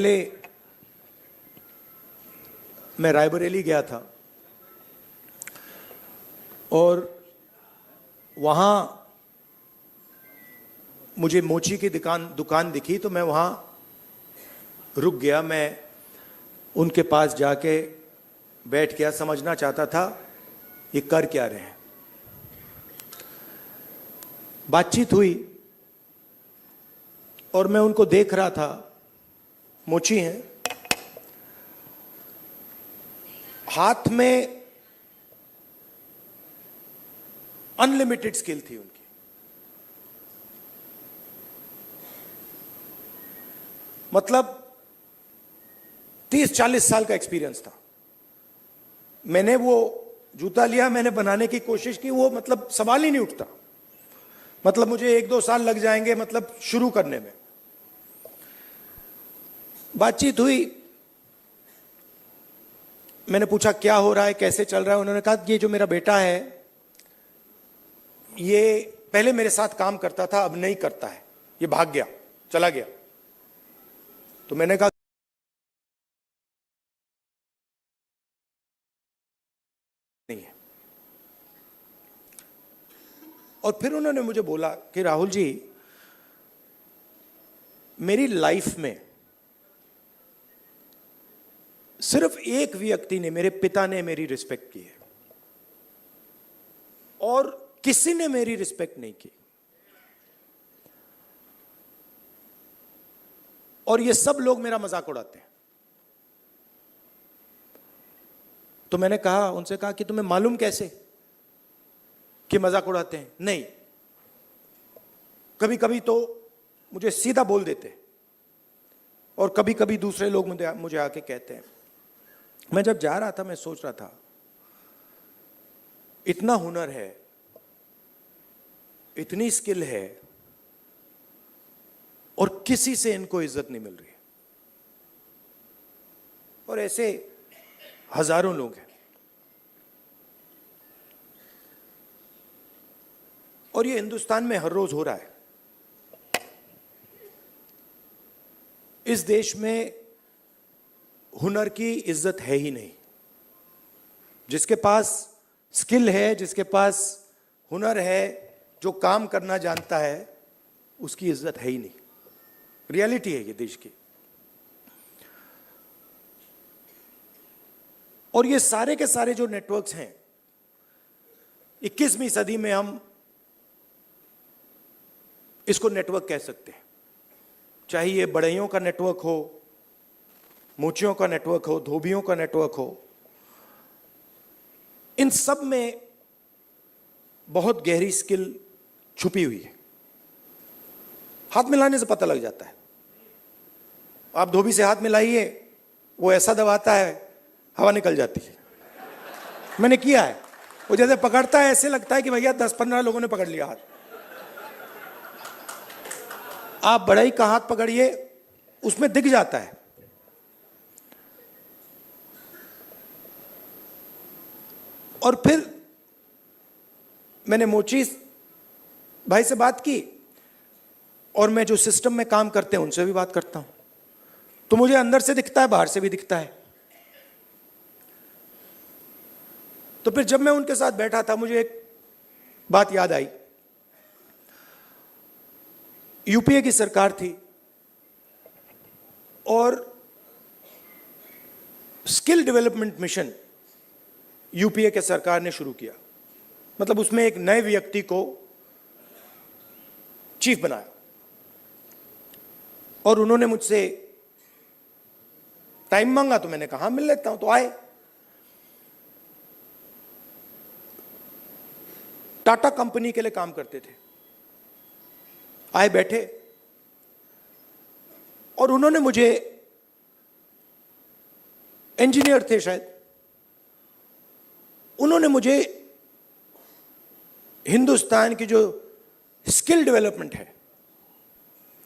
पहले मैं रायबरेली गया था और वहाँ मुझे मोची की दुकान दिखी तो मैं वहाँ रुक गया। मैं उनके पास जाके बैठ गया, समझना चाहता था ये कर क्या रहे हैं। बातचीत हुई और मैं उनको देख रहा था। मोची हैं, हाथ में अनलिमिटेड स्किल थी उनकी। मतलब 30-40 साल का एक्सपीरियंस था। मैंने वो जूता लिया, मैंने बनाने की कोशिश की, वो मतलब सवाल ही नहीं उठता। मतलब मुझे 1-2 साल लग जाएंगे मतलब शुरू करने में। बातचीत हुई, मैंने पूछा क्या हो रहा है, कैसे चल रहा है। उन्होंने कहा ये जो मेरा बेटा है ये पहले मेरे साथ काम करता था, अब नहीं करता है, ये भाग गया, चला गया। तो मैंने कहा नहीं है। और फिर उन्होंने मुझे बोला कि राहुल जी, मेरी लाइफ में सिर्फ एक व्यक्ति ने, मेरे पिता ने मेरी रिस्पेक्ट की है और किसी ने मेरी रिस्पेक्ट नहीं की। और ये सब लोग मेरा मजाक उड़ाते हैं। तो मैंने कहा, उनसे कहा कि तुम्हें मालूम कैसे कि मजाक उड़ाते हैं? नहीं, कभी कभी तो मुझे सीधा बोल देते और कभी कभी दूसरे लोग मुझे आके कहते हैं। मैं जब जा रहा था मैं सोच रहा था इतना हुनर है, इतनी स्किल है और किसी से इनको इज्जत नहीं मिल रही। और ऐसे हजारों लोग हैं। और ये हिंदुस्तान में हर रोज हो रहा है। इस देश में हुनर की इज्जत है ही नहीं। जिसके पास स्किल है, जिसके पास हुनर है, जो काम करना जानता है, उसकी इज्जत है ही नहीं। रियलिटी है ये देश की। और ये सारे के सारे जो नेटवर्क्स हैं, 21वीं सदी में हम इसको नेटवर्क कह सकते हैं। चाहे ये बढ़इयों का नेटवर्क हो, मोचियों का नेटवर्क हो, धोबियों का नेटवर्क हो, इन सब में बहुत गहरी स्किल छुपी हुई है। हाथ मिलाने से पता लग जाता है। आप धोबी से हाथ मिलाइए, वो ऐसा दबाता है हवा निकल जाती है। मैंने किया है। वो जैसे पकड़ता है ऐसे लगता है कि भैया 10-15 लोगों ने पकड़ लिया हाथ। आप बढ़ई का हाथ पकड़िए, उसमें दिख जाता है। और फिर मैंने मोची भाई से बात की और मैं जो सिस्टम में काम करते हैं उनसे भी बात करता हूं। तो मुझे अंदर से दिखता है, बाहर से भी दिखता है। तो फिर जब मैं उनके साथ बैठा था, मुझे एक बात याद आई। यूपीए की सरकार थी और स्किल डेवलपमेंट मिशन यूपीए के सरकार ने शुरू किया। मतलब उसमें एक नए व्यक्ति को चीफ बनाया और उन्होंने मुझसे टाइम मांगा। तो मैंने कहा मिल लेता हूं। तो आए। टाटा कंपनी के लिए काम करते थे। आए, बैठे और उन्होंने मुझे, इंजीनियर थे शायद, उन्होंने मुझे हिंदुस्तान की जो स्किल डेवलपमेंट है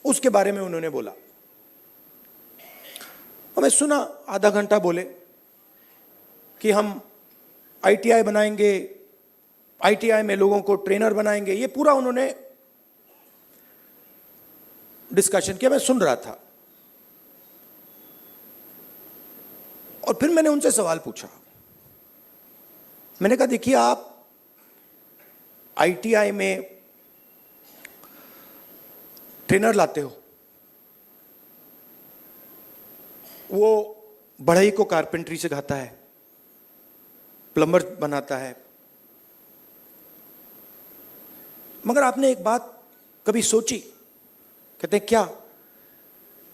उसके बारे में उन्होंने बोला। और मैं सुना, आधा घंटा बोले कि हम आईटीआई बनाएंगे, आईटीआई में लोगों को ट्रेनर बनाएंगे। ये पूरा उन्होंने डिस्कशन किया। मैं सुन रहा था। और फिर मैंने उनसे सवाल पूछा। मैंने कहा देखिए, आप आईटीआई में ट्रेनर लाते हो, वो बढ़ई को कारपेंट्री सिखाता है, प्लम्बर बनाता है, मगर आपने एक बात कभी सोची? कहते हैं क्या?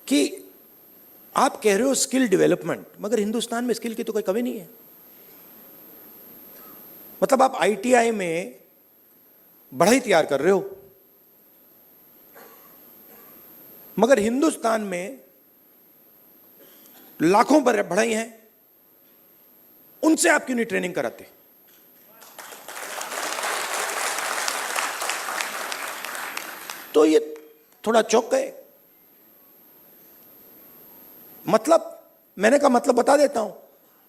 कि आप कह रहे हो स्किल डेवलपमेंट, मगर हिंदुस्तान में स्किल की तो कोई कमी नहीं है। मतलब आप आईटीआई में बढ़ई तैयार कर रहे हो, मगर हिंदुस्तान में लाखों बढ़ई हैं, उनसे आप क्यों नहीं ट्रेनिंग कराते? तो ये थोड़ा चौंक गए। मतलब मैंने कहा मतलब बता देता हूं।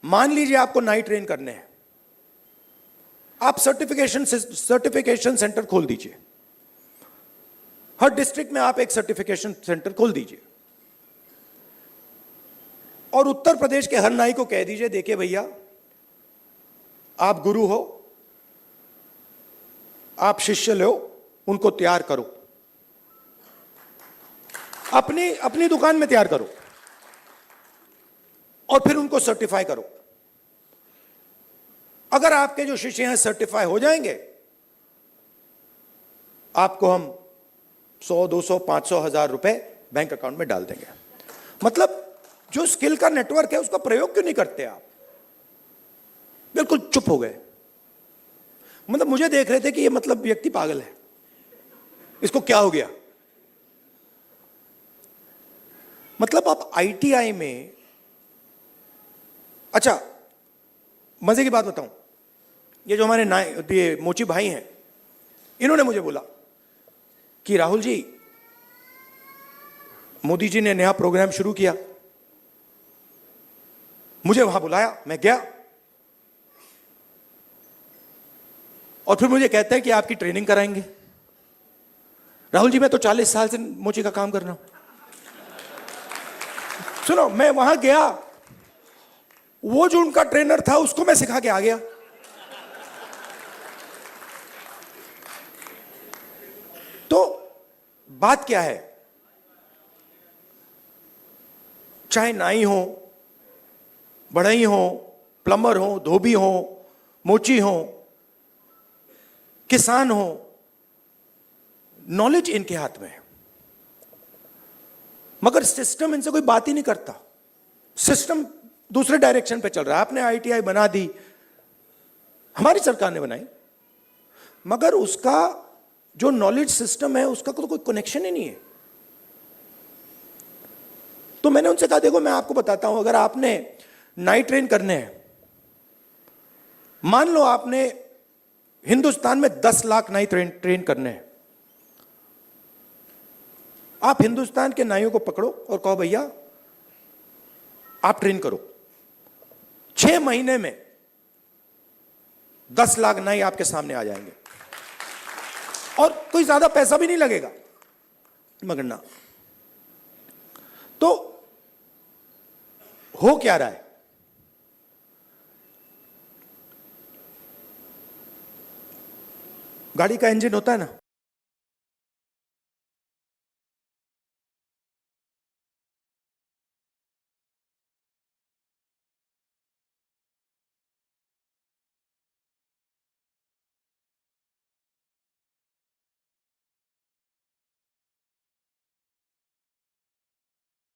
मान लीजिए आपको नाई ट्रेन करने हैं, आप सर्टिफिकेशन सेंटर खोल दीजिए। हर डिस्ट्रिक्ट में आप एक सर्टिफिकेशन सेंटर खोल दीजिए और उत्तर प्रदेश के हर नाई को कह दीजिए, देखिए भैया, आप गुरु हो, आप शिष्य लो, उनको तैयार करो, अपनी दुकान में तैयार करो और फिर उनको सर्टिफाई करो। अगर आपके जो शिष्य हैं सर्टिफाई हो जाएंगे, आपको हम 100, 200, 500, 1000 रुपए बैंक अकाउंट में डाल देंगे। मतलब जो स्किल का नेटवर्क है उसका प्रयोग क्यों नहीं करते आप? बिल्कुल चुप हो गए। मतलब मुझे देख रहे थे कि ये मतलब व्यक्ति पागल है, इसको क्या हो गया। मतलब आप आईटीआई में, अच्छा मजे की बात बताऊं, ये जो हमारे ये मोची भाई हैं, इन्होंने मुझे बोला कि राहुल जी, मोदी जी ने नया प्रोग्राम शुरू किया, मुझे वहां बुलाया, मैं गया और फिर मुझे कहता है कि आपकी ट्रेनिंग कराएंगे। राहुल जी, मैं तो 40 साल से मोची का काम कर रहा हूं। सुनो, मैं वहां गया, वो जो उनका ट्रेनर था उसको मैं सिखा के आ गया। तो बात क्या है, चाहे नाई हो, बढ़ई हो, प्लम्बर हो, धोबी हो, मोची हो, किसान हो, नॉलेज इनके हाथ में है, मगर सिस्टम इनसे कोई बात ही नहीं करता। सिस्टम दूसरे डायरेक्शन पे चल रहा है। आपने आईटीआई बना दी, हमारी सरकार ने बनाई, मगर उसका जो नॉलेज सिस्टम है उसका तो कोई कनेक्शन ही नहीं है। तो मैंने उनसे कहा, देखो मैं आपको बताता हूं, अगर आपने नाई ट्रेन करने हैं, मान लो आपने हिंदुस्तान में 10 लाख नाई ट्रेन करने हैं, आप हिंदुस्तान के नाइयों को पकड़ो और कहो भैया आप ट्रेन करो, 6 महीने में 10 लाख नाई आपके सामने आ जाएंगे और कोई ज्यादा पैसा भी नहीं लगेगा, मगर ना। तो हो क्या रहा है, गाड़ी का इंजन होता है ना,